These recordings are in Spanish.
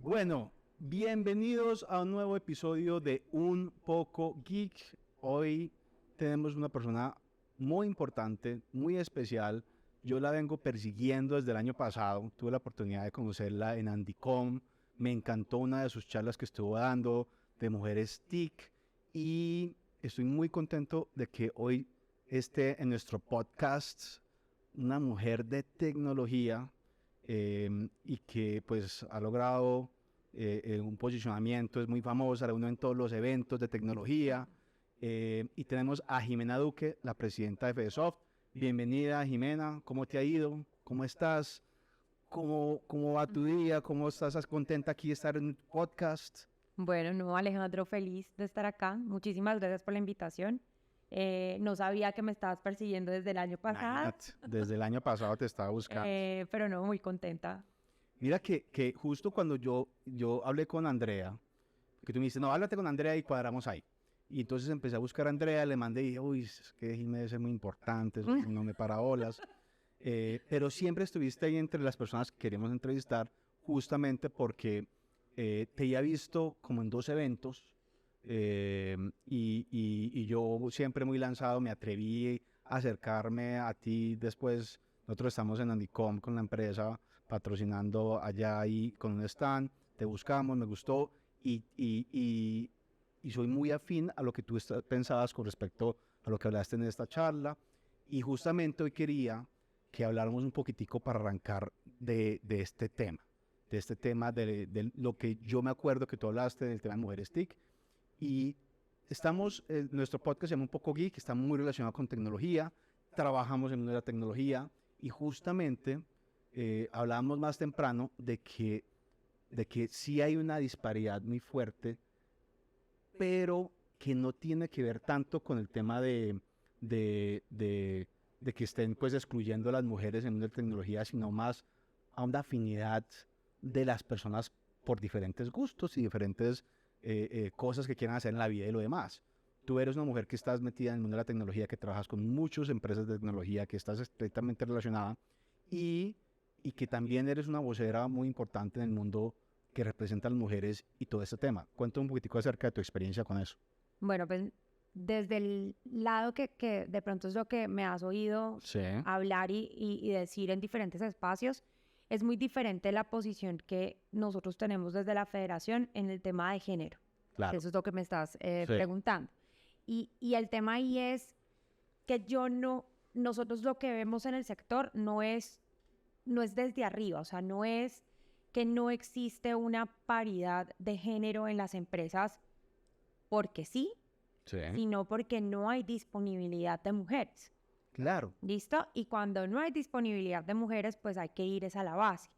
Bueno, bienvenidos a un nuevo episodio de Un Poco Geek. Hoy tenemos una persona muy importante, muy especial. Yo la vengo persiguiendo desde el año pasado. Tuve la oportunidad de conocerla en Andicom. Me encantó una de sus charlas que estuvo dando de mujeres TIC. Y estoy muy contento de que hoy esté en nuestro podcast una mujer de tecnología y que pues ha logrado un posicionamiento, es muy famosa, la uno en todos los eventos de tecnología. Y tenemos a Jimena Duque, la presidenta de FedeSoft. Bienvenida, Jimena, ¿cómo te ha ido? ¿Cómo estás? ¿Cómo va tu día? ¿Cómo estás contenta aquí de estar en tu podcast? Bueno, no, Alejandro, feliz de estar acá. Muchísimas gracias por la invitación. No sabía que me estabas persiguiendo desde el año pasado. Imagínate, desde el año pasado te estaba buscando. Pero no, muy contenta. Mira que justo cuando yo hablé con Andrea, que tú me dices, no, háblate con Andrea y cuadramos ahí. Y entonces empecé a buscar a Andrea, le mandé y dije, uy, es que Jimena debe ser muy importante, no me para bolas. Pero siempre estuviste ahí entre las personas que queríamos entrevistar, justamente porque te había visto como en 2 eventos y yo siempre muy lanzado me atreví a acercarme a ti. Después nosotros estamos en Andicom con la empresa patrocinando allá y con un stand, te buscamos, me gustó y soy muy afín a lo que tú pensabas con respecto a lo que hablaste en esta charla. Y justamente hoy quería que habláramos un poquitico para arrancar de este tema, de lo que yo me acuerdo que tú hablaste del tema de mujeres TIC. Y nuestro podcast se llama Un Poco Geek, está muy relacionado con tecnología, trabajamos en la tecnología y justamente hablábamos más temprano de que sí hay una disparidad muy fuerte, pero que no tiene que ver tanto con el tema de, de, de que estén pues excluyendo a las mujeres en la tecnología, sino más a una afinidad de las personas por diferentes gustos y diferentes cosas que quieran hacer en la vida y lo demás. Tú eres una mujer que estás metida en el mundo de la tecnología, que trabajas con muchas empresas de tecnología, que estás estrictamente relacionada y que también eres una vocera muy importante en el mundo que representa a las mujeres y todo este tema. Cuéntame un poquitico acerca de tu experiencia con eso. Bueno, pues desde el lado que de pronto es lo que me has oído hablar y decir en diferentes espacios, es muy diferente la posición que nosotros tenemos desde la federación en el tema de género. Claro. Eso es lo que me estás preguntando. Y el tema ahí es que nosotros lo que vemos en el sector no es desde arriba, o sea, no es que no existe una paridad de género en las empresas porque sí, sino porque no hay disponibilidad de mujeres. Claro. ¿Listo? Y cuando no hay disponibilidad de mujeres, pues hay que ir a la base.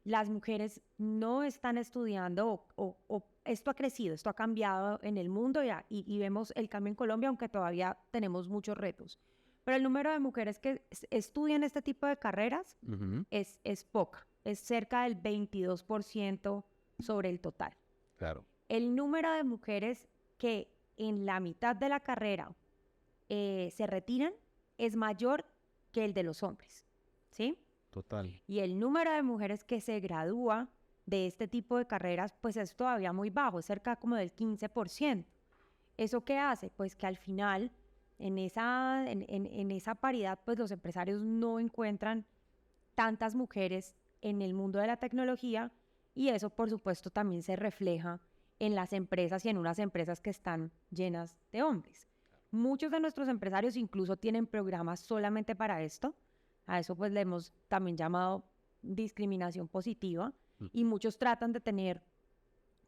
Las mujeres no están estudiando o esto ha crecido, esto ha cambiado en el mundo y vemos el cambio en Colombia, aunque todavía tenemos muchos retos. Pero el número de mujeres que estudian este tipo de carreras es poca, es cerca del 22% sobre el total. Claro. El número de mujeres que en la mitad de la carrera se retiran es mayor que el de los hombres, ¿sí? Total. Y el número de mujeres que se gradúa de este tipo de carreras, pues es todavía muy bajo, es cerca como del 15%. ¿Eso qué hace? Pues que al final, en esa paridad, pues los empresarios no encuentran tantas mujeres en el mundo de la tecnología y eso, por supuesto, también se refleja en las empresas y en unas empresas que están llenas de hombres. Muchos de nuestros empresarios incluso tienen programas solamente para esto. A eso pues le hemos también llamado discriminación positiva y muchos tratan de tener,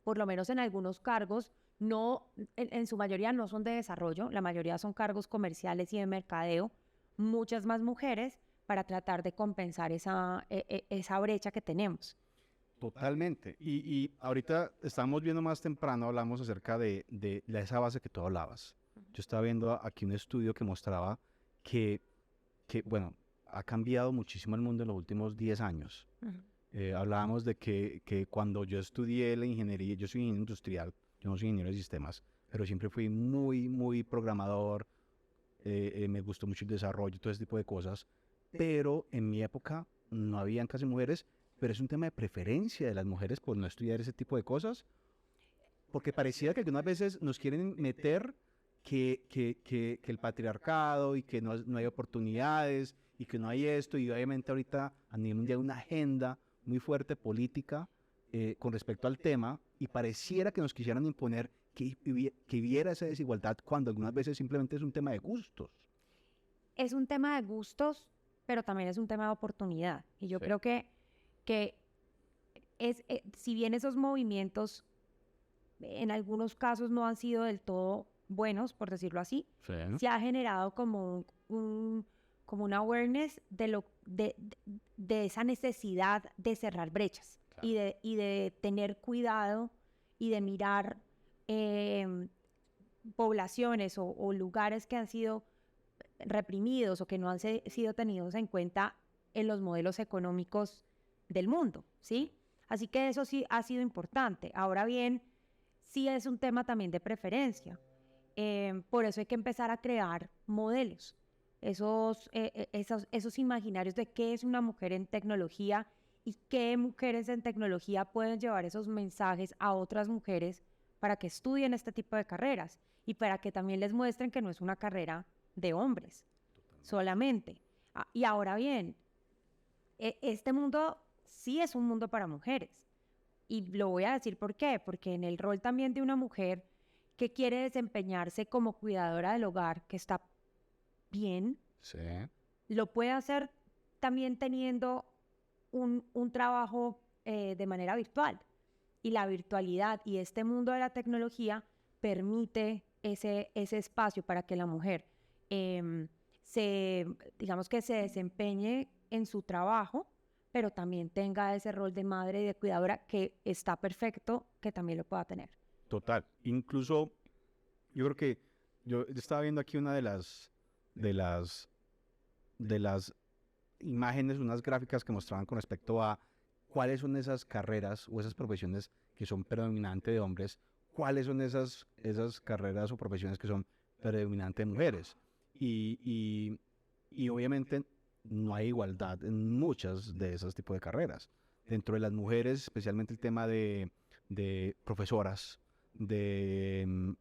por lo menos en algunos cargos, en su mayoría no son de desarrollo, la mayoría son cargos comerciales y de mercadeo, muchas más mujeres para tratar de compensar esa brecha que tenemos. Totalmente. Y ahorita estamos viendo más temprano, hablamos acerca de esa base que tú hablabas. Yo estaba viendo aquí un estudio que mostraba que bueno, ha cambiado muchísimo el mundo en los últimos 10 años. Hablábamos de que cuando yo estudié la ingeniería, yo soy ingeniero industrial, yo no soy ingeniero de sistemas, pero siempre fui muy, muy programador, me gustó mucho el desarrollo, todo ese tipo de cosas, pero en mi época no habían casi mujeres, pero es un tema de preferencia de las mujeres por no estudiar ese tipo de cosas, porque pareciera que algunas veces nos quieren meter que el patriarcado y que no hay oportunidades y que no hay esto, y obviamente ahorita a nivel mundial hay una agenda muy fuerte política con respecto al tema, y pareciera que nos quisieran imponer que hubiera esa desigualdad cuando algunas veces simplemente es un tema de gustos. Es un tema de gustos, pero también es un tema de oportunidad. Y yo Sí. creo que si bien esos movimientos en algunos casos no han sido del todo buenos, por decirlo así, Sí. se ha generado como como un awareness de esa necesidad de cerrar brechas. Claro. Y de tener cuidado y de mirar poblaciones o lugares que han sido reprimidos o que no han sido tenidos en cuenta en los modelos económicos del mundo, ¿sí? Así que eso sí ha sido importante. Ahora bien, sí es un tema también de preferencia. Por eso hay que empezar a crear modelos, esos imaginarios de qué es una mujer en tecnología y qué mujeres en tecnología pueden llevar esos mensajes a otras mujeres para que estudien este tipo de carreras y para que también les muestren que no es una carrera de hombres solamente. Y ahora bien, este mundo sí es un mundo para mujeres. Y lo voy a decir por qué, porque en el rol también de una mujer que quiere desempeñarse como cuidadora del hogar, que está bien, Sí. lo puede hacer también teniendo un trabajo de manera virtual. Y la virtualidad y este mundo de la tecnología permite ese espacio para que la mujer digamos que se desempeñe en su trabajo, pero también tenga ese rol de madre y de cuidadora que está perfecto, que también lo pueda tener. Total. Incluso, yo creo que yo estaba viendo aquí una de las, de las imágenes, unas gráficas que mostraban con respecto a cuáles son esas carreras o esas profesiones que son predominantes de hombres, cuáles son esas carreras o profesiones que son predominantes de mujeres. Y obviamente no hay igualdad en muchas de esos tipos de carreras. Dentro de las mujeres, especialmente el tema de profesoras, de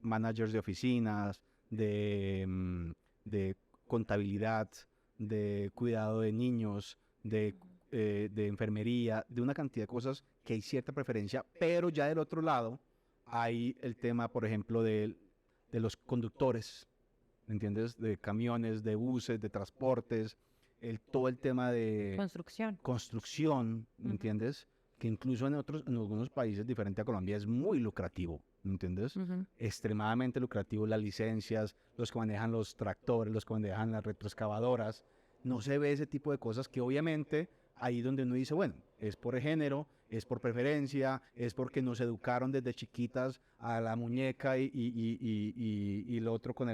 managers de oficinas, de contabilidad, de cuidado de niños, de enfermería, de una cantidad de cosas que hay cierta preferencia, pero ya del otro lado hay el tema, por ejemplo, de los conductores, ¿me entiendes? De camiones, de buses, de transportes, todo el tema de construcción, ¿me entiendes? Que incluso en algunos países diferentes a Colombia es muy lucrativo, ¿me entiendes? Extremadamente lucrativo, las licencias, los que manejan los tractores, los que manejan las retroexcavadoras. No se ve ese tipo de cosas que obviamente ahí donde uno dice, bueno, es por género, es por preferencia, es porque nos educaron desde chiquitas a la muñeca y lo otro con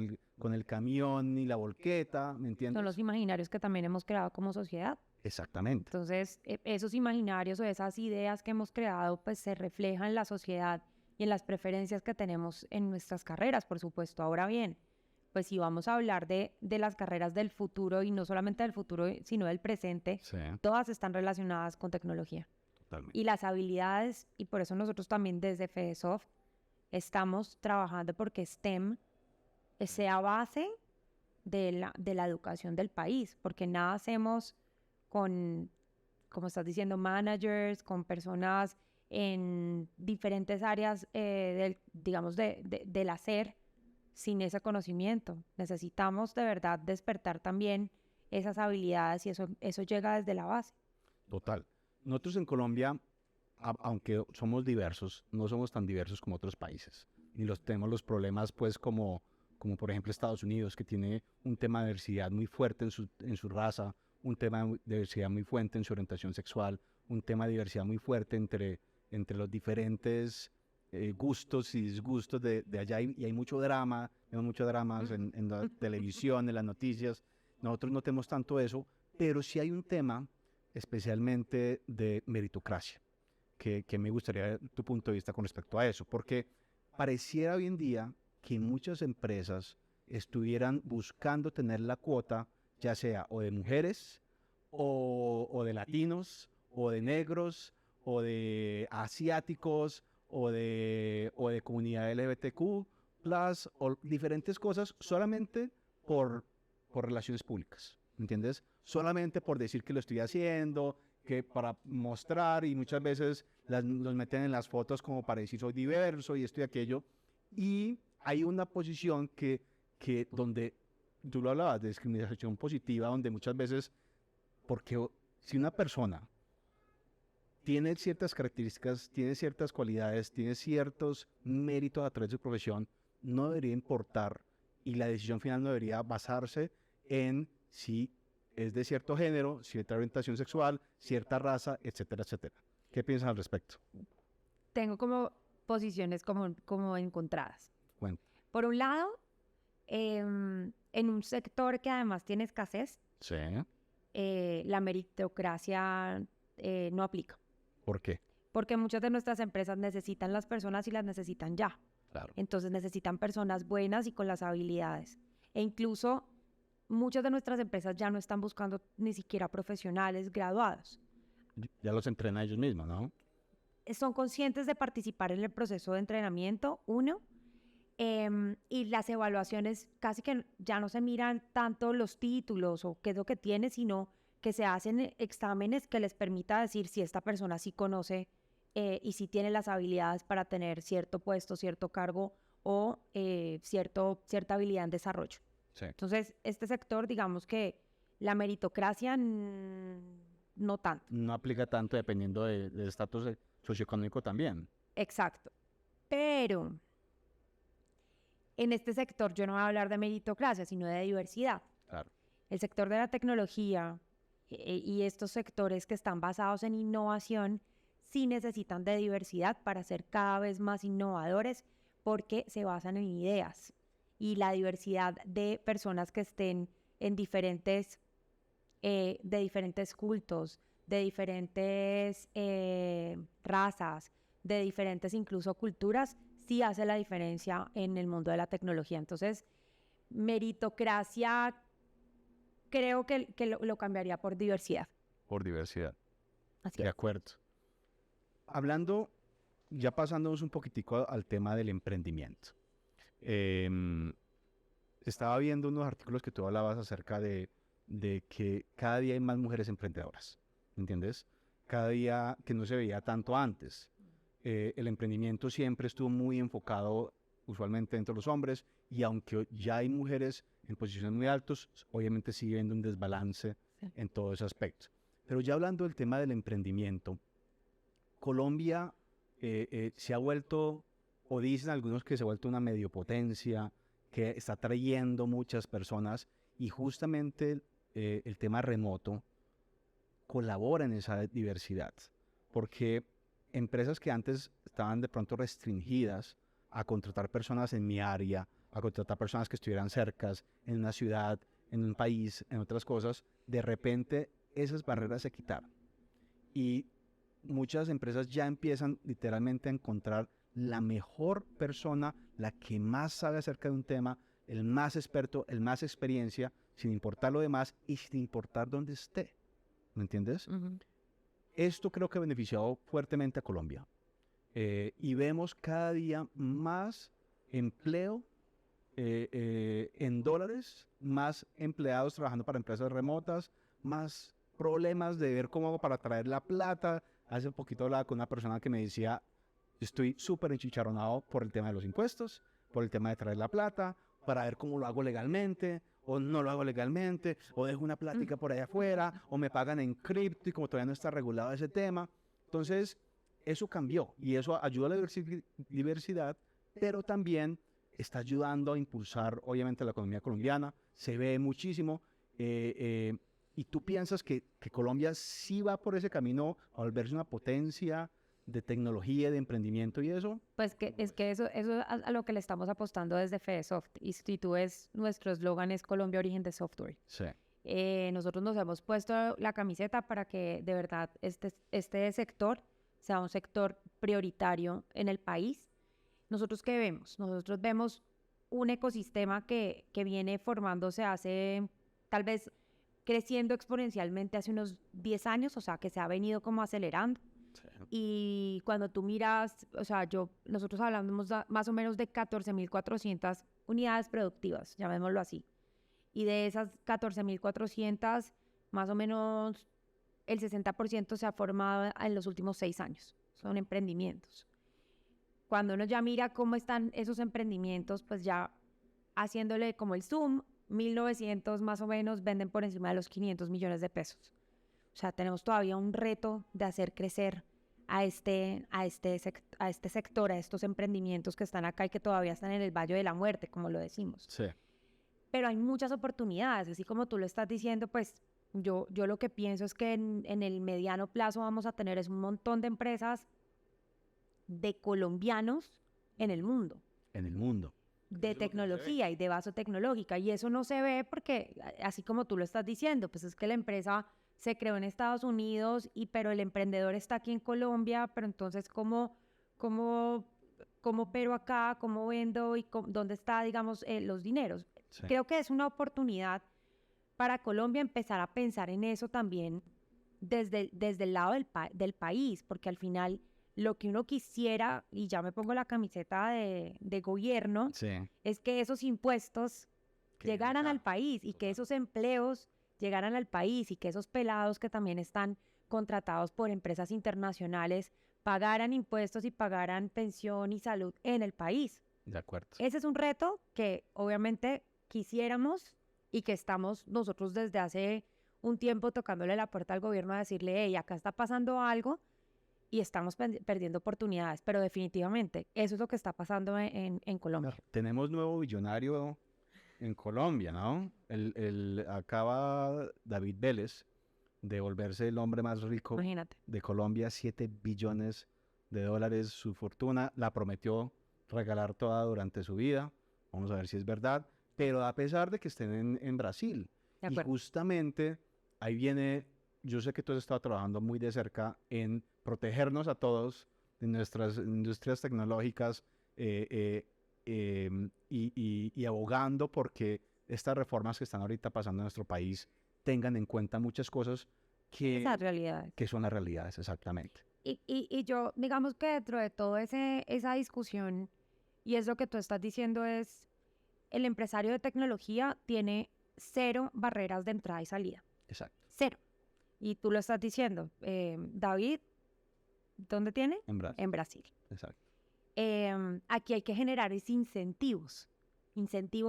el camión y la volqueta, ¿me entiendes? Son los imaginarios que también hemos creado como sociedad. Exactamente. Entonces, esos imaginarios o esas ideas que hemos creado, pues se reflejan en la sociedad y en las preferencias que tenemos en nuestras carreras, por supuesto. Ahora bien, pues si vamos a hablar de las carreras del futuro, y no solamente del futuro, sino del presente, Sí, todas están relacionadas con tecnología. totalmente. Y las habilidades, y por eso nosotros también desde FedeSoft estamos trabajando porque STEM sea base de la educación del país, porque nada hacemos con, como estás diciendo, managers, con personas en diferentes áreas digamos, del hacer, sin ese conocimiento. Necesitamos de verdad despertar también esas habilidades y eso llega desde la base. Total. Nosotros en Colombia, aunque somos diversos, no somos tan diversos como otros países. Ni tenemos los problemas, pues, como por ejemplo Estados Unidos, que tiene un tema de diversidad muy fuerte en su raza, un tema de diversidad muy fuerte en su orientación sexual, un tema de diversidad muy fuerte entre los diferentes gustos y disgustos de allá. Y hay mucho drama, vemos muchos dramas en la televisión, en las noticias. Nosotros no tenemos tanto eso, pero sí hay un tema especialmente de meritocracia, que me gustaría ver tu punto de vista con respecto a eso, porque pareciera hoy en día que muchas empresas estuvieran buscando tener la cuota, ya sea o de mujeres o de latinos, o de negros, o de asiáticos, o de comunidad LGBTQ+, o diferentes cosas solamente por relaciones públicas, ¿entiendes? Solamente por decir que lo estoy haciendo, que para mostrar, y muchas veces los meten en las fotos como para decir soy diverso y esto y aquello. Y hay una posición que donde tú lo hablabas de discriminación positiva, donde muchas veces, porque si una persona tiene ciertas características, tiene ciertas cualidades, tiene ciertos méritos a través de su profesión, no debería importar, y la decisión final no debería basarse en si es de cierto género, cierta orientación sexual, cierta raza, etcétera, etcétera. ¿Qué piensas al respecto? Tengo como posiciones como encontradas. Bueno, Por un lado, en un sector que además tiene escasez, sí. la meritocracia no aplica. ¿Por qué? Porque muchas de nuestras empresas necesitan las personas y las necesitan ya. Claro. Entonces necesitan personas buenas y con las habilidades. E incluso muchas de nuestras empresas ya no están buscando ni siquiera profesionales graduados. Ya los entrena ellos mismos, ¿no? Son conscientes de participar en el proceso de entrenamiento, uno, y las evaluaciones casi que ya no se miran tanto los títulos o qué es lo que tiene, sino que se hacen exámenes que les permita decir si esta persona sí conoce y si tiene las habilidades para tener cierto puesto, cierto cargo o cierta habilidad en desarrollo. Sí. Entonces, este sector, digamos que la meritocracia no tanto. No aplica tanto dependiendo del estatus socioeconómico también. Exacto. Pero en este sector yo no voy a hablar de meritocracia, sino de diversidad. Claro. El sector de la tecnología y estos sectores que están basados en innovación sí necesitan de diversidad para ser cada vez más innovadores porque se basan en ideas. Y la diversidad de personas que estén en de diferentes cultos, de diferentes razas, de diferentes incluso culturas, sí hace la diferencia en el mundo de la tecnología. Entonces, meritocracia creo que lo cambiaría por diversidad. Por diversidad. Así De es. acuerdo. Hablando, ya pasándonos un poquitico al tema del emprendimiento. Estaba viendo unos artículos que tú hablabas acerca de que cada día hay más mujeres emprendedoras, ¿entiendes? Cada día que no se veía tanto antes. El emprendimiento siempre estuvo muy enfocado usualmente entre los hombres, y aunque ya hay mujeres en posiciones muy altas, obviamente sigue habiendo un desbalance en todo ese aspecto. Pero ya hablando del tema del emprendimiento, Colombia se ha vuelto, o dicen algunos que se ha vuelto una mediopotencia, que está trayendo muchas personas, y justamente el tema remoto colabora en esa diversidad, porque empresas que antes estaban de pronto restringidas a contratar personas en mi área, a contratar personas que estuvieran cercas, en una ciudad, en un país, en otras cosas, de repente esas barreras se quitaron. Y muchas empresas ya empiezan literalmente a encontrar la mejor persona, la que más sabe acerca de un tema, el más experto, el más experiencia, sin importar lo demás y sin importar dónde esté. ¿Me entiendes? Uh-huh. Esto creo que ha beneficiado fuertemente a Colombia. Y vemos cada día más empleo en dólares, más empleados trabajando para empresas remotas, más problemas de ver cómo hago para traer la plata. Hace poquito hablaba con una persona que me decía, estoy súper enchicharronado por el tema de los impuestos, por el tema de traer la plata, para ver cómo lo hago legalmente, o no lo hago legalmente, o dejo una plática por allá afuera, o me pagan en cripto y como todavía no está regulado ese tema. Entonces, eso cambió y eso ayuda a la diversidad, pero también está ayudando a impulsar, obviamente, la economía colombiana. Se ve muchísimo. ¿Y tú piensas que Colombia sí va por ese camino a volverse una potencia de tecnología, de emprendimiento y eso? Pues es que eso es a lo que le estamos apostando desde FedeSoft. Y si tú ves, nuestro eslogan es Colombia, origen de software. Sí. Nosotros nos hemos puesto la camiseta para que de verdad este sector sea un sector prioritario en el país. ¿Nosotros qué vemos? Nosotros vemos un ecosistema que viene formándose hace tal vez creciendo exponencialmente hace unos 10 años, o sea, que se ha venido como acelerando. Sí. Y cuando tú miras, o sea, nosotros hablamos más o menos de 14.400 unidades productivas, llamémoslo así. Y de esas 14.400, más o menos el 60% se ha formado en los últimos 6 años. Son emprendimientos. Cuando uno ya mira cómo están esos emprendimientos, pues ya haciéndole como el zoom, 1.900 más o menos venden por encima de los 500 millones de pesos. O sea, tenemos todavía un reto de hacer crecer a este sector, a estos emprendimientos que están acá y que todavía están en el Valle de la Muerte, como lo decimos. Sí. Pero hay muchas oportunidades, así como tú lo estás diciendo, pues yo lo que pienso es que en el mediano plazo vamos a tener un montón de empresas de colombianos en el mundo. En el mundo. De tecnología y de base tecnológica, y eso no se ve porque, así como tú lo estás diciendo, pues es que la empresa se creó en Estados Unidos, pero el emprendedor está aquí en Colombia, pero entonces, ¿cómo opero acá? ¿Cómo vendo? ¿Y dónde está, digamos, los dineros? Sí. Creo que es una oportunidad para Colombia empezar a pensar en eso también desde el lado del país, porque al final lo que uno quisiera, y ya me pongo la camiseta de gobierno, Sí. es que esos impuestos llegaran al país y que esos empleos llegaran al país y que esos pelados que también están contratados por empresas internacionales pagaran impuestos y pagaran pensión y salud en el país. De acuerdo. Ese es un reto que obviamente quisiéramos y que estamos nosotros desde hace un tiempo tocándole la puerta al gobierno a decirle, hey, acá está pasando algo y estamos perdiendo oportunidades, pero definitivamente eso es lo que está pasando en Colombia. Tenemos nuevo billonario en Colombia, ¿no? Acaba David Vélez de volverse el hombre más rico Imagínate. de Colombia, 7 billones de dólares su fortuna, la prometió regalar toda durante su vida, vamos a ver si es verdad, pero a pesar de que estén en Brasil, y justamente ahí viene, yo sé que tú has estado trabajando muy de cerca en protegernos a todos de nuestras industrias tecnológicas y abogando porque estas reformas que están ahorita pasando en nuestro país tengan en cuenta muchas cosas que son las realidades, exactamente. Y yo, digamos que dentro de toda esa discusión, y es lo que tú estás diciendo, es el empresario de tecnología tiene 0 barreras de entrada y salida. Exacto. 0. Y tú lo estás diciendo, David, ¿dónde tiene? En Brasil. En Brasil. Exacto. Aquí hay que generar incentivos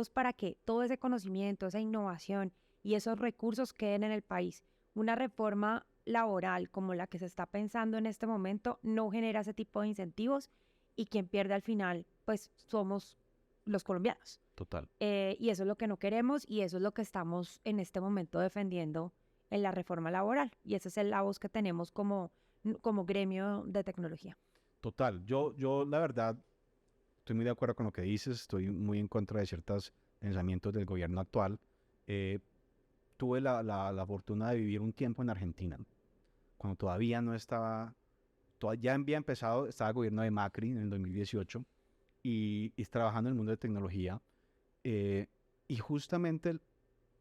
para que todo ese conocimiento, esa innovación y esos recursos queden en el país. Una reforma laboral como la que se está pensando en este momento no genera ese tipo de incentivos y quien pierde al final, pues somos los colombianos. Total. Y eso es lo que no queremos y eso es lo que estamos en este momento defendiendo en la reforma laboral. Y esa es la voz que tenemos como gremio de tecnología. Total. Yo la verdad, estoy muy de acuerdo con lo que dices, estoy muy en contra de ciertos pensamientos del gobierno actual. Tuve la fortuna de vivir un tiempo en Argentina, cuando todavía no estaba, ya había empezado, estaba el gobierno de Macri en el 2018 y trabajando en el mundo de tecnología y justamente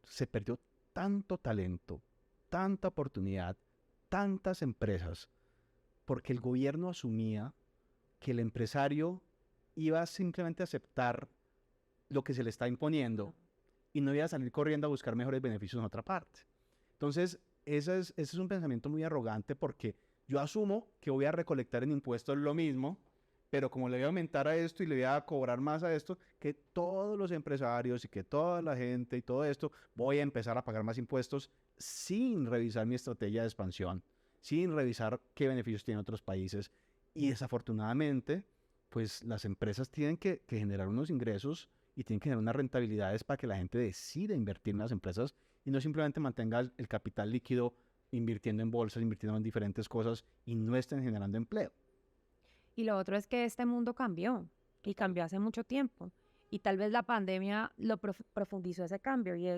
se perdió tanto talento, tanta oportunidad, tantas empresas, porque el gobierno asumía que el empresario iba simplemente a aceptar lo que se le está imponiendo y no iba a salir corriendo a buscar mejores beneficios en otra parte. Entonces, ese es un pensamiento muy arrogante porque yo asumo que voy a recolectar en impuestos lo mismo, pero como le voy a aumentar a esto y le voy a cobrar más a esto, que todos los empresarios y que toda la gente y todo esto, voy a empezar a pagar más impuestos sin revisar mi estrategia de expansión, sin revisar qué beneficios tienen otros países. Y desafortunadamente, pues las empresas tienen que generar unos ingresos y tienen que generar unas rentabilidades para que la gente decida invertir en las empresas y no simplemente mantenga el capital líquido invirtiendo en bolsas, invirtiendo en diferentes cosas y no estén generando empleo. Y lo otro es que este mundo cambió y cambió hace mucho tiempo. Y tal vez la pandemia lo profundizó ese cambio y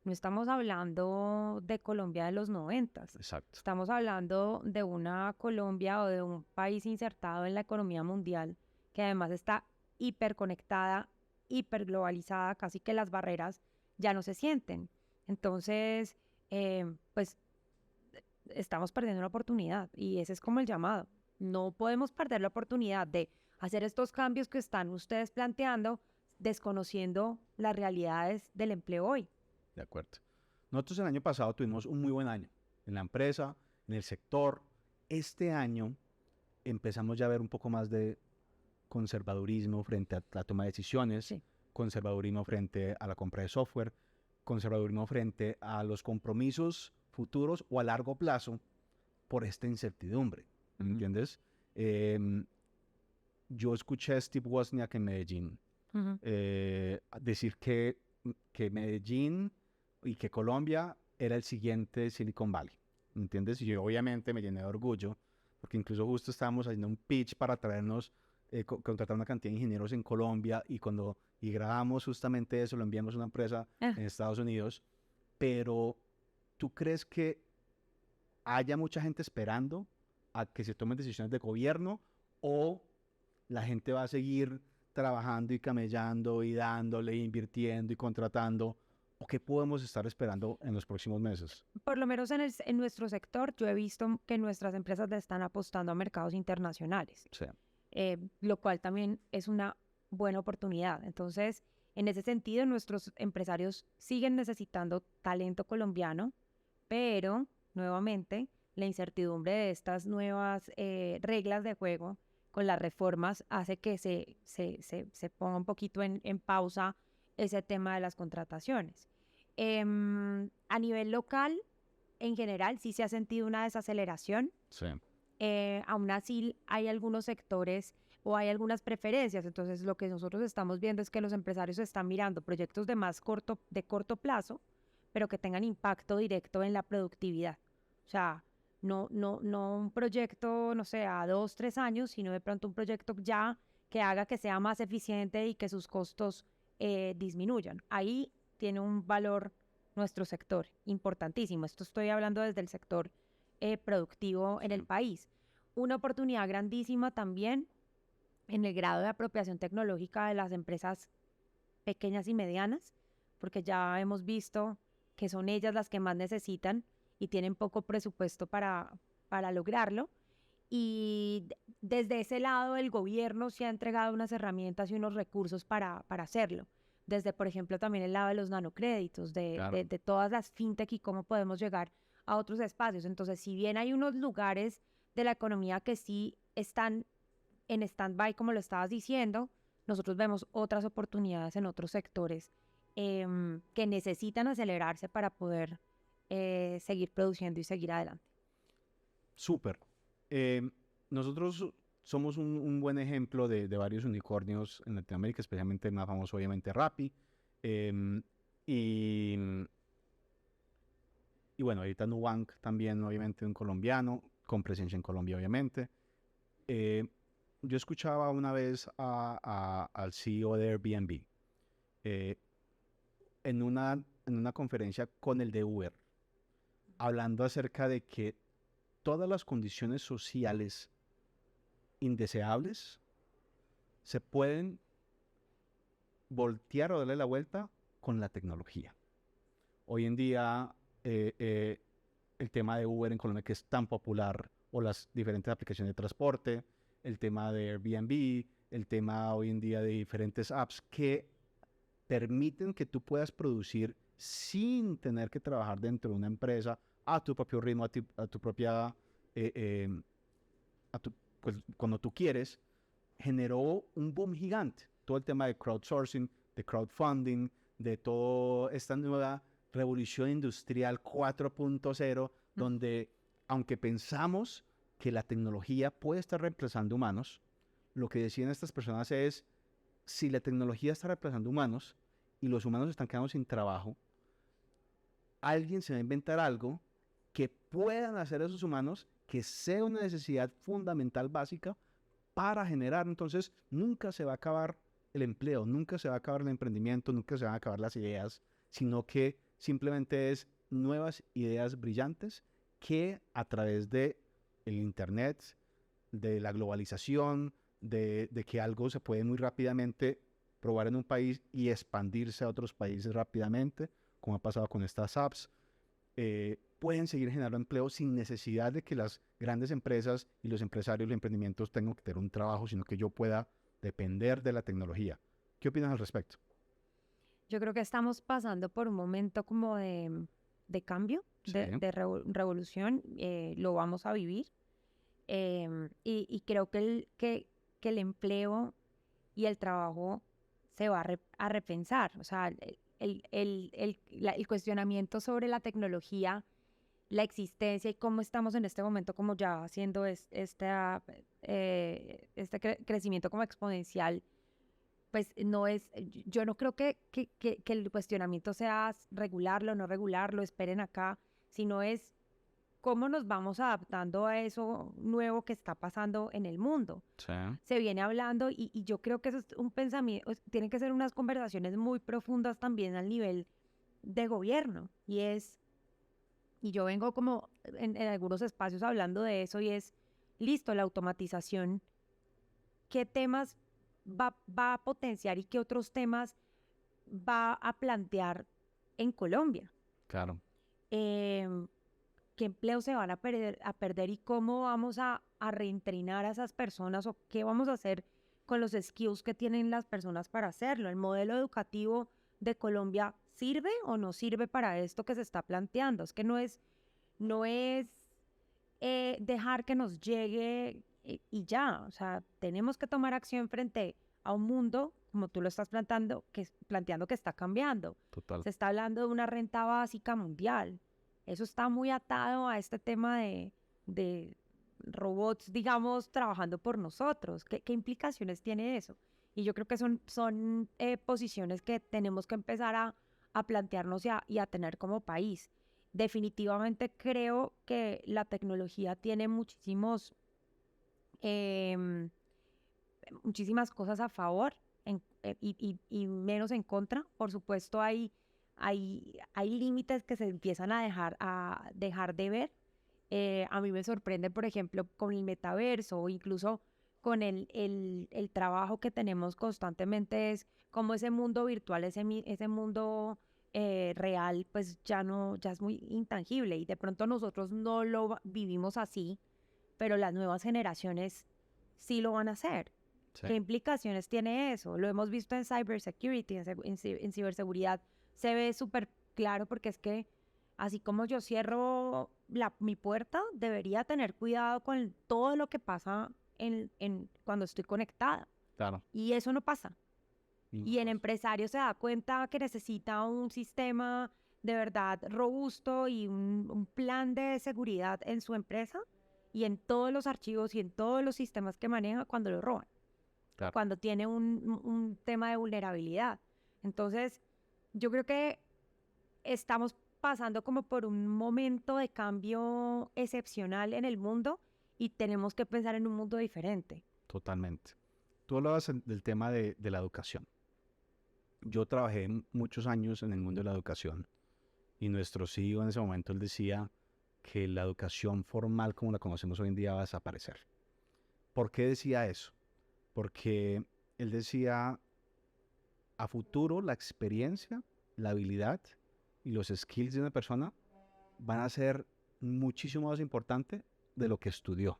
no estamos hablando de Colombia de los 90. Exacto. Estamos hablando de una Colombia o de un país insertado en la economía mundial que además está hiperconectada, hiperglobalizada, casi que las barreras ya no se sienten. Entonces, pues estamos perdiendo una oportunidad y ese es como el llamado. No podemos perder la oportunidad de hacer estos cambios que están ustedes planteando, desconociendo las realidades del empleo hoy. De acuerdo. Nosotros el año pasado tuvimos un muy buen año en la empresa, en el sector. Este año empezamos ya a ver un poco más de conservadurismo frente a la toma de decisiones, Sí. conservadurismo frente a la compra de software, conservadurismo frente a los compromisos futuros o a largo plazo por esta incertidumbre, ¿me entiendes? Yo escuché a Steve Wozniak en Medellín decir que Medellín y que Colombia era el siguiente Silicon Valley, ¿me entiendes? Y yo obviamente me llené de orgullo, porque incluso justo estábamos haciendo un pitch para traernos, contratar una cantidad de ingenieros en Colombia, y grabamos justamente eso, lo enviamos a una empresa en Estados Unidos. Pero ¿tú crees que haya mucha gente esperando a que se tomen decisiones de gobierno, o la gente va a seguir trabajando y camellando y dándole, invirtiendo y contratando? ¿O qué podemos estar esperando en los próximos meses? Por lo menos en nuestro sector, yo he visto que nuestras empresas le están apostando a mercados internacionales, Sí. lo cual también es una buena oportunidad. Entonces, en ese sentido, nuestros empresarios siguen necesitando talento colombiano, pero nuevamente la incertidumbre de estas nuevas reglas de juego con las reformas hace que se ponga un poquito en pausa ese tema de las contrataciones. A nivel local, en general, sí se ha sentido una desaceleración. Sí. Aún así, hay algunos sectores o hay algunas preferencias. Entonces, lo que nosotros estamos viendo es que los empresarios están mirando proyectos de corto plazo, pero que tengan impacto directo en la productividad. O sea, no un proyecto, no sé, a 2, 3 años, sino de pronto un proyecto ya que haga que sea más eficiente y que sus costos disminuyan. Ahí tiene un valor nuestro sector importantísimo. Esto estoy hablando desde el sector productivo en el país. Una oportunidad grandísima también en el grado de apropiación tecnológica de las empresas pequeñas y medianas, porque ya hemos visto que son ellas las que más necesitan y tienen poco presupuesto para lograrlo. Y desde ese lado el gobierno se ha entregado unas herramientas y unos recursos para hacerlo. Desde, por ejemplo, también el lado de los nanocréditos, Claro. de todas las fintech y cómo podemos llegar a otros espacios. Entonces, si bien hay unos lugares de la economía que sí están en stand-by, como lo estabas diciendo, nosotros vemos otras oportunidades en otros sectores que necesitan acelerarse para poder seguir produciendo y seguir adelante. Súper. Nosotros somos un buen ejemplo de varios unicornios en Latinoamérica, especialmente el más famoso, obviamente, Rappi. em, y, y bueno, ahorita Nubank también, obviamente, un colombiano, con presencia en Colombia, obviamente. Eh, yo escuchaba una vez al CEO de Airbnb eh, en una conferencia con el de Uber, hablando acerca de que todas las condiciones sociales indeseables se pueden voltear o darle la vuelta con la tecnología. Hoy en día, el tema de Uber en Colombia, que es tan popular, o las diferentes aplicaciones de transporte, el tema de Airbnb, el tema hoy en día de diferentes apps que permiten que tú puedas producir sin tener que trabajar dentro de una empresa a tu propio ritmo, a tu propia, pues, cuando tú quieres, generó un boom gigante. Todo el tema de crowdsourcing, de crowdfunding, de toda esta nueva revolución industrial 4.0, donde aunque pensamos que la tecnología puede estar reemplazando humanos, lo que decían estas personas es, si la tecnología está reemplazando humanos y los humanos están quedando sin trabajo, alguien se va a inventar algo que puedan hacer esos humanos, que sea una necesidad fundamental básica para generar. Entonces nunca se va a acabar el empleo, nunca se va a acabar el emprendimiento, nunca se van a acabar las ideas, sino que simplemente es nuevas ideas brillantes que a través de el internet, de la globalización, de que algo se puede muy rápidamente probar en un país y expandirse a otros países rápidamente, como ha pasado con estas apps, pueden seguir generando empleo sin necesidad de que las grandes empresas y los empresarios, los emprendimientos tengan que tener un trabajo, sino que yo pueda depender de la tecnología. ¿Qué opinas al respecto? Yo creo que estamos pasando por un momento como de cambio, Sí, revolución, lo vamos a vivir. Y creo que que el empleo y el trabajo se va a repensar. O sea, el cuestionamiento sobre la tecnología, la existencia y cómo estamos en este momento como ya haciendo este crecimiento como exponencial, pues no es, yo no creo que el cuestionamiento sea regularlo, no regularlo, esperen acá, sino es cómo nos vamos adaptando a eso nuevo que está pasando en el mundo. sí, Se viene hablando y yo creo que eso es un pensamiento, tienen que ser unas conversaciones muy profundas también al nivel de gobierno. Y yo vengo como en algunos espacios hablando de eso y es, listo, la automatización, ¿qué temas va a potenciar y qué otros temas va a plantear en Colombia? claro, Em, ¿Qué empleos se van a perder y cómo vamos a reentrenar a esas personas o qué vamos a hacer con los skills que tienen las personas para hacerlo? ¿El modelo educativo de Colombia sirve o no sirve para esto que se está planteando? Es que no es dejar que nos llegue y ya, o sea, tenemos que tomar acción frente a un mundo, como tú lo estás planteando que está cambiando. total. Se está hablando de una renta básica mundial. Eso está muy atado a este tema de robots, digamos, trabajando por nosotros. ¿Qué implicaciones tiene eso? Y yo creo que son posiciones que tenemos que empezar a plantearnos y a tener como país. Definitivamente creo que la tecnología tiene em, muchísimas cosas a favor y menos en contra. Por supuesto, hay límites que se empiezan a dejar de ver. A mí me sorprende, por ejemplo, con el metaverso o incluso con el trabajo que tenemos constantemente, es como ese mundo virtual, ese mundo real, pues ya no, ya es muy intangible y de pronto nosotros no lo vivimos así, pero las nuevas generaciones sí lo van a hacer. Sí, ¿Qué implicaciones tiene eso? Lo hemos visto en cybersecurity, en ciberseguridad, se ve súper claro porque es que así como yo cierro mi puerta, debería tener cuidado con todo lo que pasa cuando estoy conectada. claro. Y eso no pasa. Y no Y el pasa. empresario se da cuenta que necesita un sistema de verdad robusto y un plan de seguridad en su empresa y en todos los archivos y en todos los sistemas que maneja cuando lo roban, Claro, cuando tiene un tema de vulnerabilidad. Entonces, yo creo que estamos pasando como por un momento de cambio excepcional en el mundo y tenemos que pensar en un mundo diferente. totalmente. Tú hablabas del tema de la educación. Yo trabajé muchos años en el mundo de la educación y nuestro CEO en ese momento él decía que la educación formal como la conocemos hoy en día va a desaparecer. ¿Por qué decía eso? Porque él decía, a futuro la experiencia, la habilidad y los skills de una persona van a ser muchísimo más importante de lo que estudió.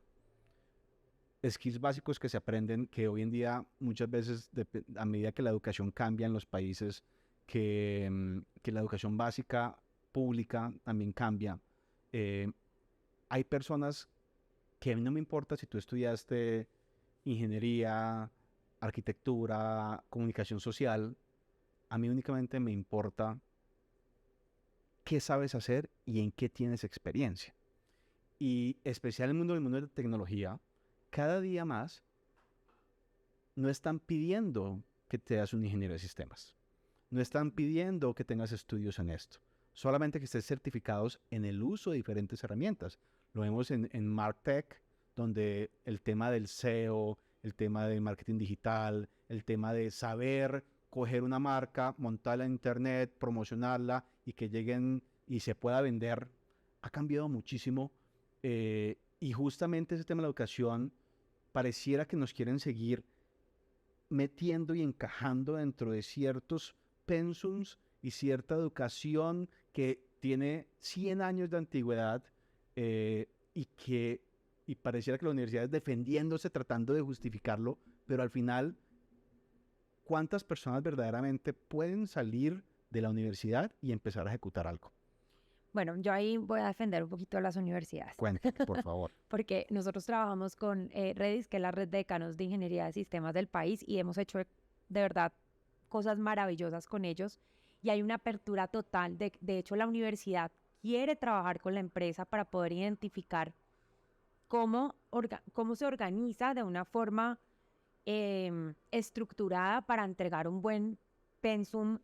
Skills básicos que se aprenden, que hoy en día muchas veces, a medida que la educación cambia en los países, que la educación básica pública también cambia. eh, Hay personas que a mí no me importa si tú estudiaste ingeniería, arquitectura, comunicación social, a mí únicamente me importa qué sabes hacer y en qué tienes experiencia. Y especial en el mundo de la tecnología, cada día más no están pidiendo que te seas un ingeniero de sistemas. No están pidiendo que tengas estudios en esto. Solamente que estés certificados en el uso de diferentes herramientas. Lo vemos en MarTech, donde el tema del SEO, el tema de marketing digital, el tema de saber coger una marca, montarla en internet, promocionarla y que lleguen y se pueda vender, ha cambiado muchísimo. Y justamente ese tema de la educación pareciera que nos quieren seguir metiendo y encajando dentro de ciertos pensums y cierta educación que tiene 100 años de antigüedad y pareciera que la universidad es defendiéndose, tratando de justificarlo, pero al final, ¿cuántas personas verdaderamente pueden salir de la universidad y empezar a ejecutar algo? Bueno, yo ahí voy a defender un poquito a las universidades. Cuéntame, por favor. Porque nosotros trabajamos con Redis, que es la red de decanos de ingeniería de sistemas del país, y hemos hecho de verdad cosas maravillosas con ellos. Y hay una apertura total. De hecho, la universidad quiere trabajar con la empresa para poder identificar cómo se organiza de una forma estructurada para entregar un buen pensum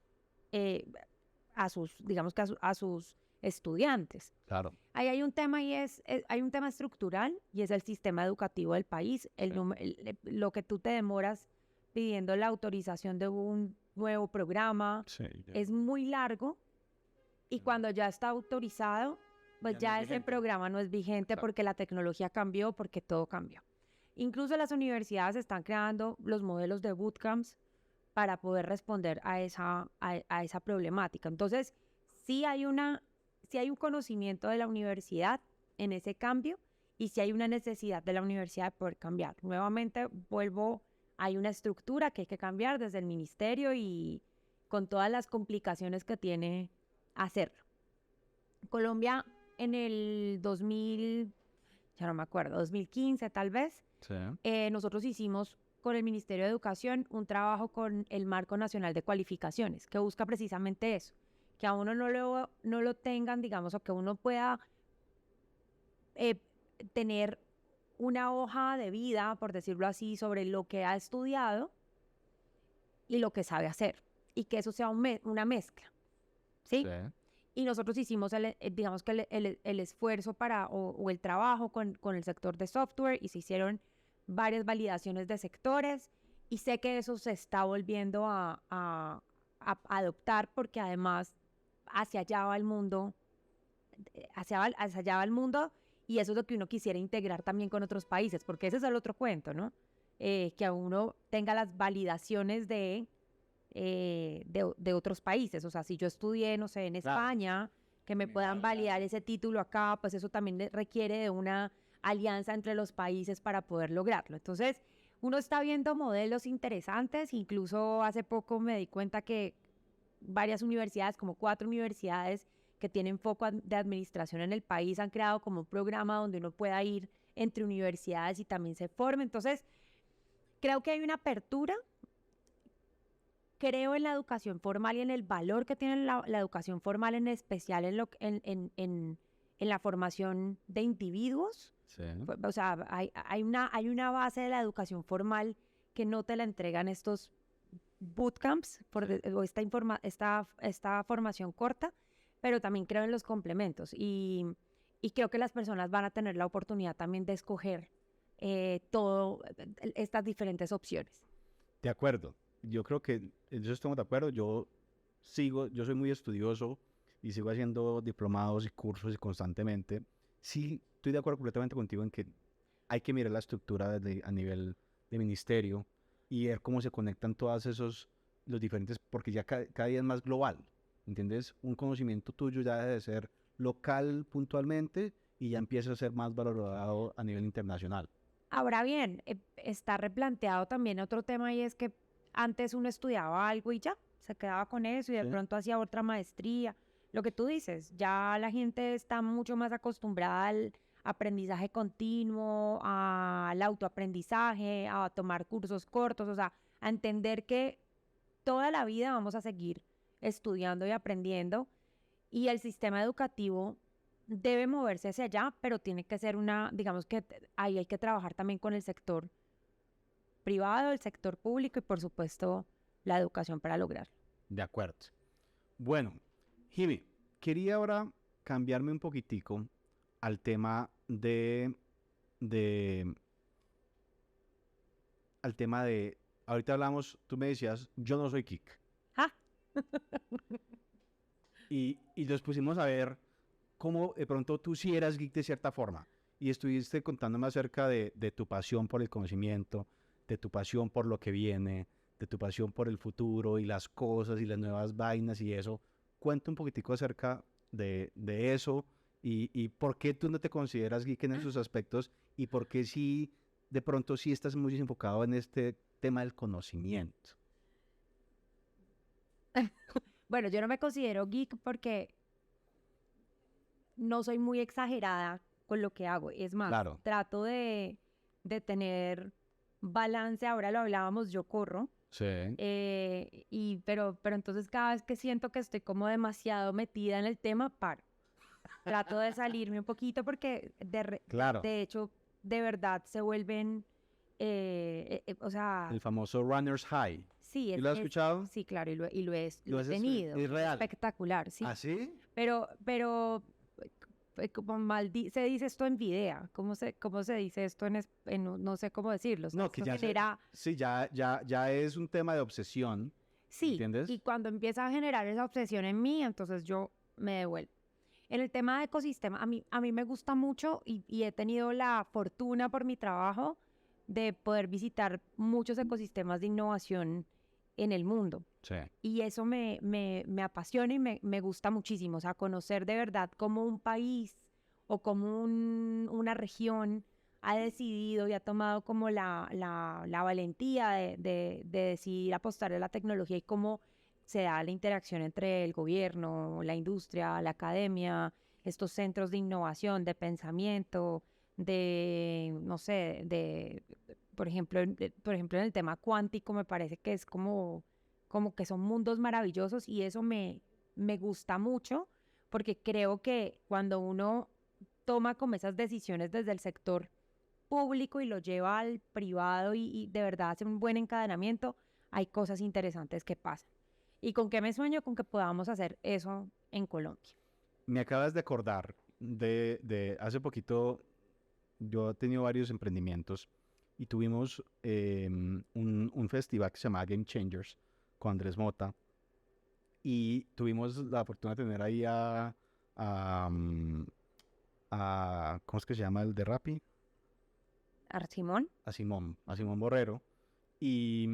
a sus, digamos que a sus estudiantes. Claro. Ahí hay un tema hay un tema estructural y es el sistema educativo del país. Lo que tú te demoras pidiendo la autorización de un nuevo programa es muy largo y cuando ya está autorizado, pues ya ese programa no es vigente porque la tecnología cambió, porque todo cambió. Incluso las universidades están creando los modelos de bootcamps para poder responder a esa problemática. Entonces, sí hay un conocimiento de la universidad en ese cambio y sí hay una necesidad de la universidad de poder cambiar. Nuevamente, hay una estructura que hay que cambiar desde el ministerio y con todas las complicaciones que tiene hacerlo. Colombia en el 2000, ya no me acuerdo, 2015 tal vez, nosotros hicimos con el Ministerio de Educación un trabajo con el Marco Nacional de Cualificaciones, que busca precisamente eso, que a uno no lo tengan, digamos, o que uno pueda tener una hoja de vida, por decirlo así, sobre lo que ha estudiado y lo que sabe hacer, y que eso sea una mezcla, ¿sí? Y nosotros hicimos, digamos que el esfuerzo o el trabajo con el sector de software y se hicieron varias validaciones de sectores y sé que eso se está volviendo a adoptar porque además hacia allá va el mundo, hacia allá va el mundo y eso es lo que uno quisiera integrar también con otros países, porque ese es el otro cuento, ¿no? Que uno tenga las validaciones de otros países. O sea, si yo estudié, no sé, en España, que me puedan validar ese título acá, pues eso también requiere de una alianza entre los países para poder lograrlo. Entonces, uno está viendo modelos interesantes. Incluso hace poco me di cuenta que varias universidades, como 4 universidades que tienen foco de administración en el país, han creado como un programa donde uno pueda ir entre universidades y también se forme. Entonces, creo que hay una apertura. Creo en la educación formal y en el valor que tiene la educación formal, en especial en la formación de individuos. Sí. O sea, hay una base de la educación formal que no te la entregan estos bootcamps o esta formación corta, pero también creo en los complementos y creo que las personas van a tener la oportunidad también de escoger todas estas diferentes opciones. De acuerdo. Yo creo que en eso estamos de acuerdo. Yo soy muy estudioso y sigo haciendo diplomados y cursos y constantemente. Sí, estoy de acuerdo completamente contigo en que hay que mirar la estructura a nivel de ministerio y ver cómo se conectan los diferentes, porque ya cada día es más global, ¿entiendes? Un conocimiento tuyo ya debe de ser local puntualmente y ya empieza a ser más valorado a nivel internacional. Ahora bien, está replanteado también otro tema y es que antes uno estudiaba algo y ya, se quedaba con eso y de pronto hacía otra maestría. Lo que tú dices, ya la gente está mucho más acostumbrada al aprendizaje continuo, al autoaprendizaje, a tomar cursos cortos, o sea, a entender que toda la vida vamos a seguir estudiando y aprendiendo y el sistema educativo debe moverse hacia allá, pero tiene que ser digamos que ahí hay que trabajar también con el sector privado, el sector público y por supuesto la educación para lograrlo. De acuerdo. Bueno, Jimmy, quería ahora cambiarme un poquitico al tema ahorita hablamos, tú me decías, yo no soy geek. ¡Ja! y nos pusimos a ver cómo de pronto tú sí eras geek de cierta forma y estuviste contándome acerca de tu pasión por el conocimiento, de tu pasión por lo que viene, de tu pasión por el futuro y las cosas y las nuevas vainas y eso. Cuenta un poquitico acerca de eso y por qué tú no te consideras geek en esos aspectos y por qué sí, de pronto sí estás muy enfocado en este tema del conocimiento. Bueno, yo no me considero geek porque no soy muy exagerada con lo que hago. Es más, Claro, trato de tener balance. Ahora lo hablábamos, yo corro. sí, Pero entonces cada vez que siento que estoy como demasiado metida en el tema, paro. Trato de salirme un poquito porque claro. de hecho, de verdad se vuelven, o sea, El famoso runner's high. sí, ¿Sí lo has escuchado? sí, claro, lo Lo he haces, tenido. es real. Espectacular, sí. ¿Ah, sí? Pero como se dice esto en video, cómo se dice esto no sé cómo decirlo, o sea, No, que esto ya genera, sí, ya es un tema de obsesión, sí, y ¿entiendes? cuando empieza a generar esa obsesión en mí, entonces yo me devuelvo. En el tema de ecosistema, a mí me gusta mucho y he tenido la fortuna por mi trabajo de poder visitar muchos ecosistemas de innovación en el mundo. Sí. Y eso me apasiona y me gusta muchísimo. O sea, conocer de verdad cómo un país o cómo una región ha decidido y ha tomado como la valentía de decidir apostar a la tecnología y cómo se da la interacción entre el gobierno, la industria, la academia, estos centros de innovación, de pensamiento, no sé, por ejemplo, en el tema cuántico me parece que es como que son mundos maravillosos y eso me gusta mucho porque creo que cuando uno toma como esas decisiones desde el sector público y lo lleva al privado y de verdad hace un buen encadenamiento, hay cosas interesantes que pasan. ¿Y con qué me sueño? Con que podamos hacer eso en Colombia. Me acabas de acordar de hace poquito, yo he tenido varios emprendimientos y tuvimos un festival que se llama Game Changers con Andrés Mota y tuvimos la fortuna de tener ahí a, mm, ¿cómo es que se llama el de Rappi? Arsimón, A Simón Borrero y,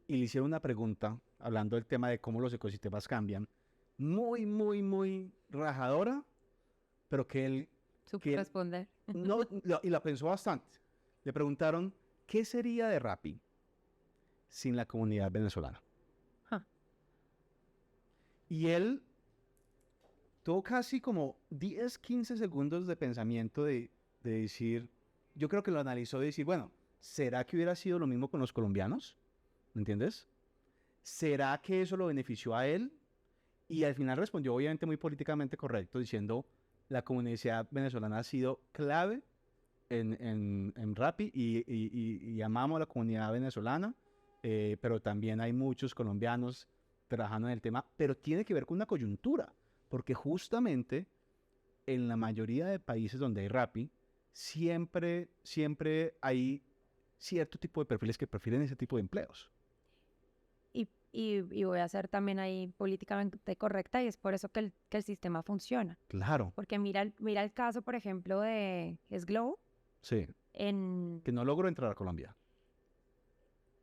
y le hicieron una pregunta hablando del tema de cómo los ecosistemas cambian, muy rajadora, pero supo que él responder. no, y la pensó bastante. Le preguntaron, ¿qué sería de Rappi sin la comunidad venezolana? Huh. Y él tuvo casi como 10, 15 segundos de pensamiento de decir, yo creo que lo analizó de decir, bueno, ¿será que hubiera sido lo mismo con los colombianos? ¿Me entiendes? ¿Será que eso lo benefició a él? Y al final respondió obviamente muy políticamente correcto diciendo, la comunidad venezolana ha sido clave en Rappi y amamos a la comunidad venezolana, pero también hay muchos colombianos trabajando en el tema, pero tiene que ver con una coyuntura, porque justamente en la mayoría de países donde hay Rappi, siempre hay cierto tipo de perfiles que prefieren ese tipo de empleos. Y voy a ser también ahí políticamente correcta y es por eso que el sistema funciona. Claro, Porque mira el caso, por ejemplo, de Glow sí, en, que no logró entrar a Colombia,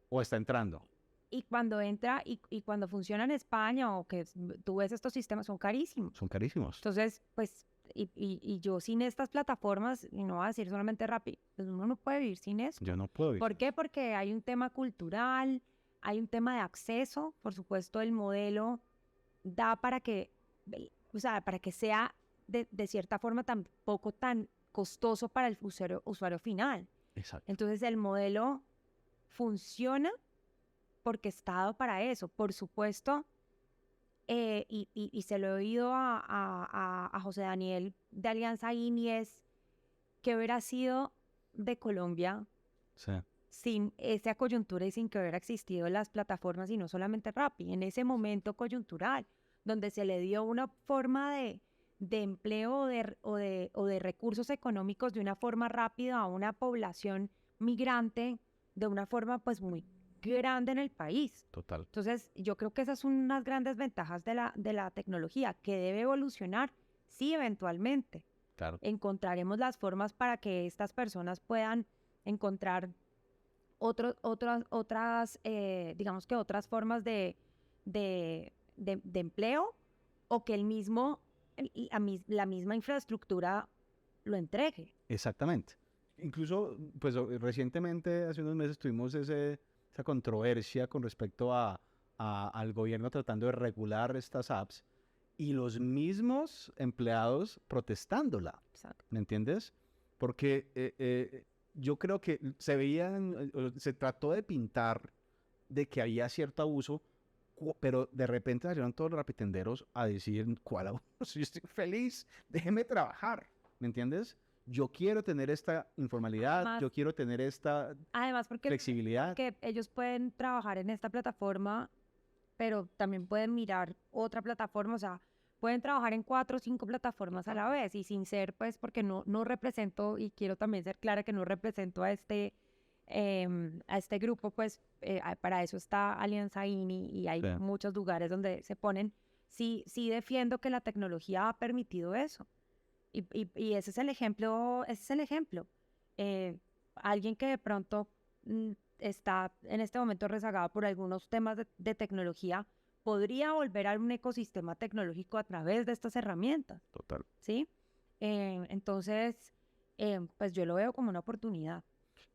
o está entrando, y cuando entra y cuando funciona en España o que tú ves estos sistemas son carísimos. son carísimos. Entonces, pues, y yo sin estas plataformas, y no voy a decir solamente Rappi, pues uno no puede vivir sin eso. Yo no puedo ¿Por vivir. qué? Porque hay un tema cultural, hay un tema de acceso, por supuesto el modelo da para que, o sea, para que sea de cierta forma tampoco tan costoso para el usuario final. Exacto. Entonces el modelo funciona porque está dado para eso. Por supuesto, y se lo he oído a José Daniel de Alianza INI, es que hubiera sido de Colombia Sí. sin esa coyuntura y sin que hubiera existido las plataformas y no solamente Rappi, en ese momento coyuntural, donde se le dio una forma de empleo o de recursos económicos de una forma rápida a una población migrante de una forma pues muy grande en el país. Total. Entonces, yo creo que esas son unas grandes ventajas de la tecnología, que debe evolucionar, sí, eventualmente. Claro. Encontraremos las formas para que estas personas puedan encontrar digamos que otras formas de empleo o que el mismo la misma infraestructura lo entregue. Exactamente. Incluso, pues recientemente, hace unos meses, tuvimos esa controversia con respecto al gobierno tratando de regular estas apps y los mismos empleados protestándola, Exacto. ¿me entiendes? Porque yo creo que se trató de pintar de que había cierto abuso, pero de repente salieron todos los rapitenderos a decir, ¿cuál abuso? Yo estoy feliz, déjeme trabajar, ¿me entiendes? Yo quiero tener esta informalidad, Además, yo quiero tener esta porque flexibilidad. ellos pueden trabajar en esta plataforma, pero también pueden mirar otra plataforma, o sea, pueden trabajar en 4 o 5 plataformas a la vez y sin ser, pues, porque no represento, y quiero también ser clara que no represento a este grupo, pues, para eso está Alianza INI y hay Sí. muchos lugares donde se ponen, sí defiendo que la tecnología ha permitido eso. Y ese es el ejemplo, alguien que de pronto está en este momento rezagado por algunos temas de tecnología, podría volver a un ecosistema tecnológico a través de estas herramientas, Total. ¿sí? Entonces, pues yo lo veo como una oportunidad.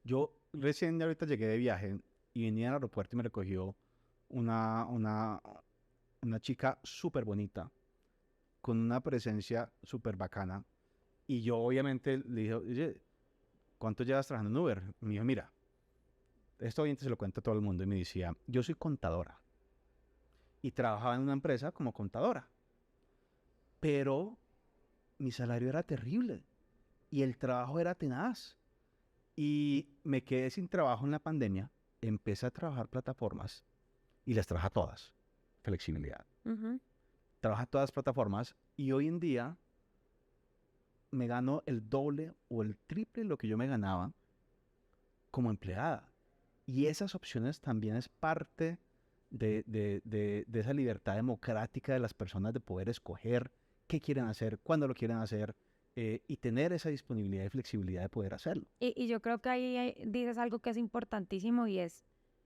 Yo recién ahorita llegué de viaje y venía al aeropuerto y me recogió una chica súper bonita, con una presencia súper bacana. Y yo obviamente le dije, oye, ¿cuánto llevas trabajando en Uber? Y me dijo, mira, esto obviamente se lo cuento a todo el mundo. Y me decía, yo soy contadora. Y trabajaba en una empresa como contadora. Pero mi salario era terrible. Y el trabajo era tenaz. Y me quedé sin trabajo en la pandemia. Empecé a trabajar plataformas. Y las trabaja todas. Flexibilidad. Ujú. Trabaja todas las plataformas. Y hoy en día me gano el doble o el triple de lo que yo me ganaba como empleada. Y esas opciones también es parte de esa libertad democrática de las personas de poder escoger qué quieren hacer, cuándo lo quieren hacer y tener esa disponibilidad y flexibilidad de poder hacerlo. Y yo creo que ahí dices algo que es importantísimo y es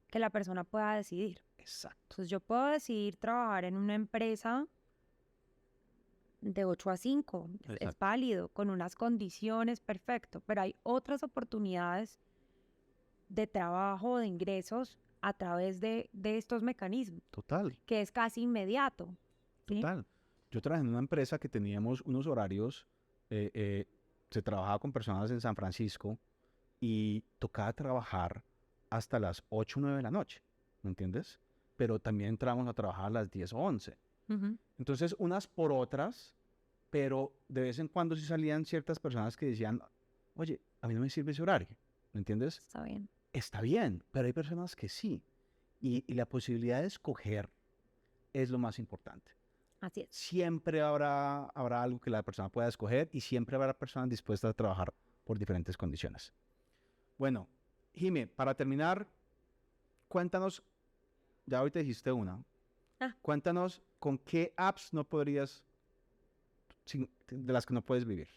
que la persona pueda decidir. Exacto. Entonces yo puedo decidir trabajar en una empresa de 8 a 5, es Exacto. válido, con unas condiciones, perfecto, pero hay otras oportunidades de trabajo, de ingresos a través de estos mecanismos, Total, que es casi inmediato, ¿sí? total. Yo trabajé en una empresa que teníamos unos horarios, se trabajaba con personas en San Francisco y tocaba trabajar hasta las 8 o 9 de la noche, ¿me entiendes? Pero también entramos a trabajar a las 10 o 11. Ujú. Entonces, unas por otras, pero de vez en cuando sí salían ciertas personas que decían, oye, a mí no me sirve ese horario, ¿me entiendes? Está bien. Está bien, pero hay personas que sí. Y la posibilidad de escoger es lo más importante. Así es. Siempre habrá algo que la persona pueda escoger y siempre habrá personas dispuestas a trabajar por diferentes condiciones. Bueno, Jimé, para terminar, cuéntanos, ya ahorita dijiste una, cuéntanos con qué apps no podrías, de las que no puedes vivir,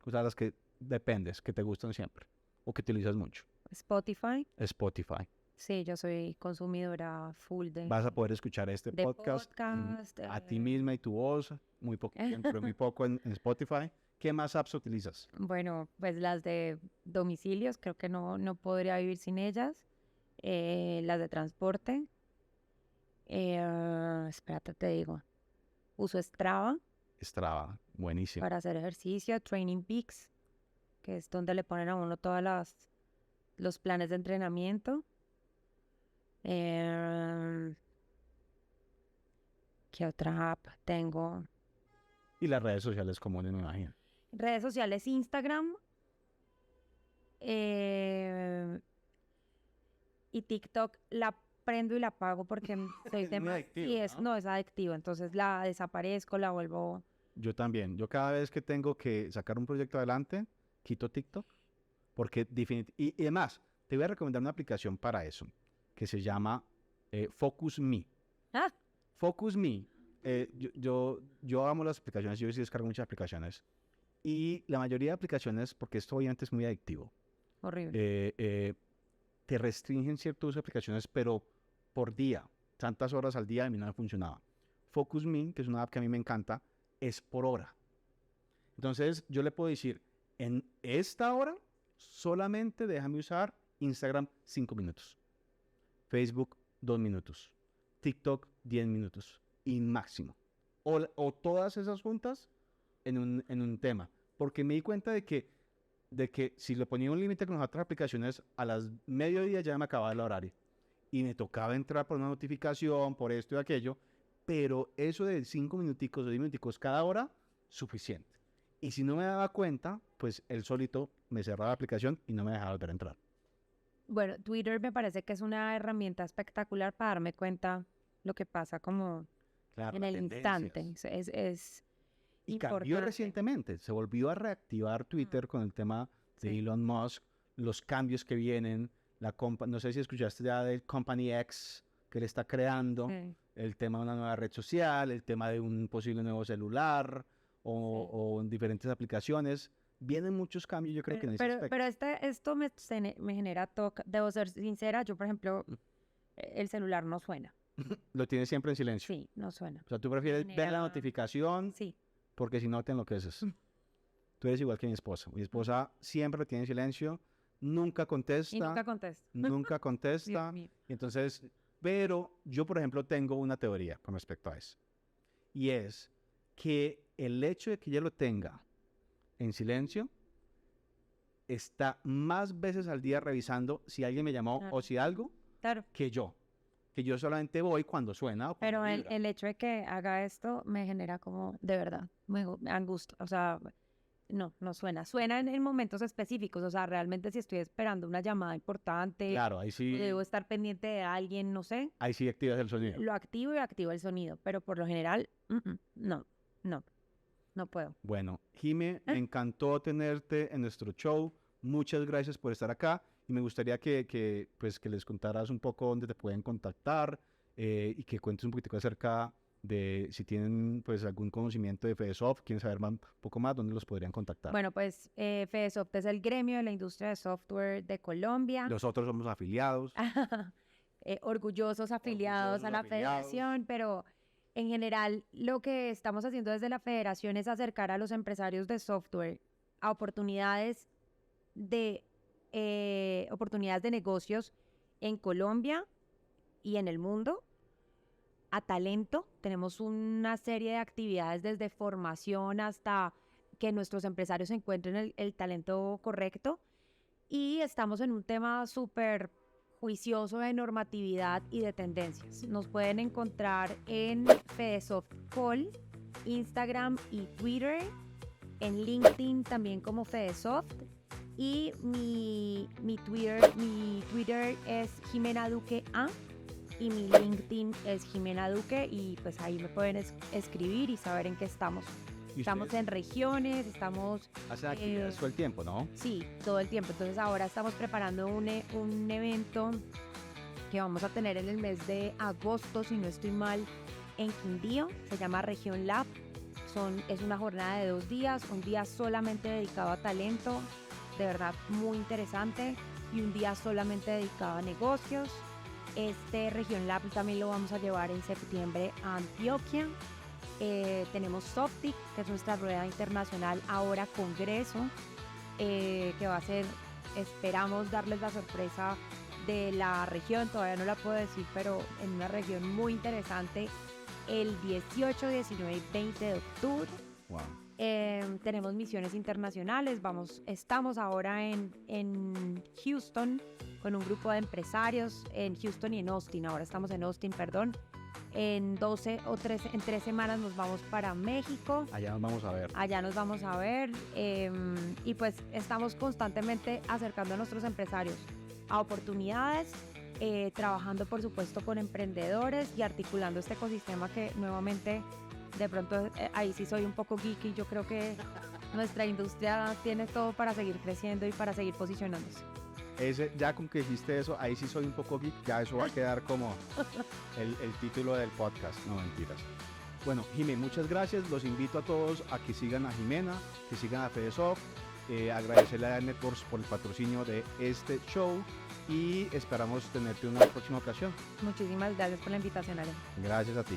o sea, las que dependes, que te gustan siempre o que utilizas mucho. Spotify. Spotify. Sí, yo soy consumidora full Vas a poder escuchar este de podcast a ti misma y tu voz, dentro de muy poco en Spotify. ¿Qué más apps utilizas? Bueno, pues las de domicilios, creo que no podría vivir sin ellas. Las de transporte. Espérate, te digo. Uso Strava Strava, buenísimo. para hacer ejercicio, Training Peaks, que es donde le ponen a uno todos los planes de entrenamiento. ¿Qué otra app tengo? Y las redes sociales comunes, me imagino. Redes sociales, Instagram y TikTok. La prendo y la apago porque soy Es muy adictivo, y es, ¿no? no es adictivo, entonces la desaparezco, la vuelvo. Yo también. Yo cada vez que tengo que sacar un proyecto adelante, quito TikTok. Porque y además, te voy a recomendar una aplicación para eso, que se llama Focus Me. Ah, Focus Me. Yo amo las aplicaciones, yo sí descargo muchas aplicaciones. Y la mayoría de aplicaciones, porque esto obviamente es muy adictivo, horrible. te restringen cierto uso de aplicaciones, pero por día, tantas horas al día, a mí no me funcionaba. Focus Me, que es una app que a mí me encanta, es por hora. Entonces, yo le puedo decir, en esta hora, solamente déjame usar Instagram 5 minutos, Facebook 2 minutos, TikTok 10 minutos y máximo. O todas esas juntas en un tema. Porque me di cuenta de que si le ponía un límite con las otras aplicaciones, a las mediodía ya me acababa el horario. Y me tocaba entrar por una notificación, por esto y aquello. Pero eso de 5 minuticos o 10 minuticos cada hora, suficiente. Y si no me daba cuenta, pues él solito me cerraba la aplicación y no me dejaba volver a entrar. Bueno, Twitter me parece que es una herramienta espectacular para darme cuenta lo que pasa como Claro, en las el tendencias. instante. Es Y cambió importante. recientemente, se volvió a reactivar Twitter con el tema de Sí. Elon Musk, los cambios que vienen, no sé si escuchaste ya del Company X que él está creando, Sí, el tema de una nueva red social, el tema de un posible nuevo celular sí. o en diferentes aplicaciones. Vienen muchos cambios, yo creo que en ese aspecto. Pero esto me genera toque. Debo ser sincera, yo, por ejemplo, el celular no suena. Lo tienes siempre en silencio. Sí, no suena. O sea, tú prefieres ver la Genera- notificación Sí. porque si no te enloqueces. Tú eres igual que mi esposa. Mi esposa siempre lo tiene en silencio, nunca contesta. Y nunca contesto. Nunca Dios contesta. mío. Y entonces, pero yo, por ejemplo, tengo una teoría con respecto a eso. Y es que el hecho de que ella lo tenga en silencio, está más veces al día revisando si alguien me llamó Claro. o si algo, Claro. que yo. Que yo solamente voy cuando suena o cuando Pero vibra. el hecho de que haga esto me genera como, de verdad, me angustia. O sea, no suena. Suena en momentos específicos. O sea, realmente si estoy esperando una llamada importante, Claro, ahí o sí, debo estar pendiente de alguien, no sé, ahí sí activas el sonido. lo activo y activo el sonido. Pero por lo general, no puedo. Bueno, Jime, me encantó tenerte en nuestro show. Muchas gracias por estar acá. Y me gustaría que les contaras un poco dónde te pueden contactar y que cuentes un poquitico acerca de si tienen pues algún conocimiento de FedeSoft, quieren saber un poco más, dónde los podrían contactar. Bueno, pues FedeSoft es el gremio de la industria de software de Colombia. Nosotros somos afiliados. Orgullosos afiliados a la afiliados. federación, pero en general lo que estamos haciendo desde la federación es acercar a los empresarios de software a oportunidades de negocios en Colombia y en el mundo, a talento. Tenemos una serie de actividades desde formación hasta que nuestros empresarios encuentren el talento correcto, y estamos en un tema súper juicioso de normatividad y de tendencias. Nos pueden encontrar en FedeSoft Call, Instagram y Twitter, en LinkedIn también como FedeSoft, y mi Twitter es Jimena Duque A y mi LinkedIn es Jimena Duque, y pues ahí me pueden escribir y saber en qué estamos. ¿Y Estamos ustedes en regiones, estamos... hacen actividades todo el tiempo, ¿no? Sí, todo el tiempo. Entonces ahora estamos preparando un evento que vamos a tener en el mes de agosto, si no estoy mal, en Quindío. Se llama Región Lab. Es una jornada de 2 días, un día solamente dedicado a talento, de verdad muy interesante, y un día solamente dedicado a negocios. Este Región Lab también lo vamos a llevar en septiembre a Antioquia. Tenemos Softic, que es nuestra rueda internacional, ahora congreso, que va a ser, esperamos darles la sorpresa de la región, todavía no la puedo decir, pero en una región muy interesante, el 18, 19 y 20 de octubre. Wow. Tenemos misiones internacionales, estamos ahora en Houston con un grupo de empresarios, en Houston y en Austin, ahora estamos en Austin, perdón. En 3 semanas nos vamos para México. Allá nos vamos a ver. Allá nos vamos a ver, y pues estamos constantemente acercando a nuestros empresarios a oportunidades, trabajando por supuesto con emprendedores y articulando este ecosistema que nuevamente de pronto ahí sí soy un poco geeky. Yo creo que nuestra industria tiene todo para seguir creciendo y para seguir posicionándose. Ya con que dijiste eso, ahí sí soy un poco geek, ya eso va a quedar como el título del podcast, no mentiras. Bueno, Jimé, muchas gracias, los invito a todos a que sigan a Jimena, que sigan a FedeSoft, agradecerle a Networks por el patrocinio de este show y esperamos tenerte en una próxima ocasión. Muchísimas gracias por la invitación, Ale. Gracias a ti.